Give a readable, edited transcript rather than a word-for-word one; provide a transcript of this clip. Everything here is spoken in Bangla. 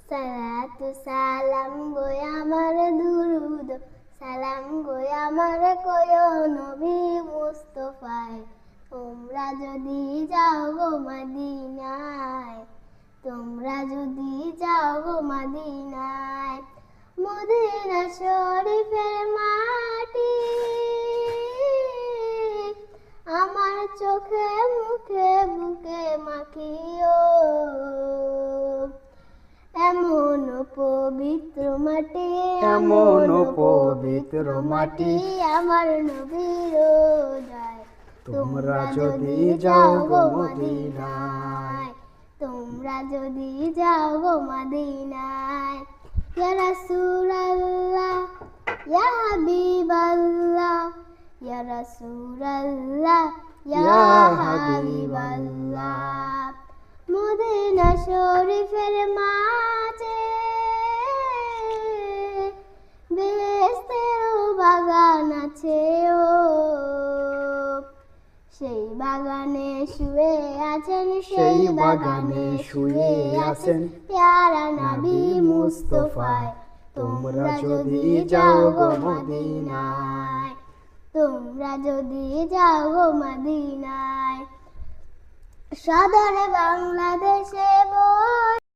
সালাতু সালাম গো আমার দুরুদ সালাম গো আমার কয়ো নবী মুস্তাফায় তোমরা যদি যাও গো মদিনায় তোমরা যদি যাও গো মদিনায় মদিনা শরীফের মাটি আমার চোখে মুখে বুকে মাখিও এমন পবিত্র মাটি এমন পবিত্র মাটি আমার নবীর যায় তোমরা যদি যাও গো মদিনায় তোমরা যদি যাও গো মদিনায় ইয়া রাসূলুল্লাহ ইয়া হাবিবাল্লাহ ইয়া রাসূলুল্লাহ ইয়া হাবিবাল্লাহ মদিনা শরীফের মাঝে বেহেশতের বাগান আছে ও সেই বাগানে শুয়ে আছেন সেই বাগানে শুয়ে আছেন প্যারা নবী মুস্তাফায় তোমরা যদি যাও গো মদিনায় তোমরা যদি যাও গো মদিনায় সাদরে বাংলাদেশে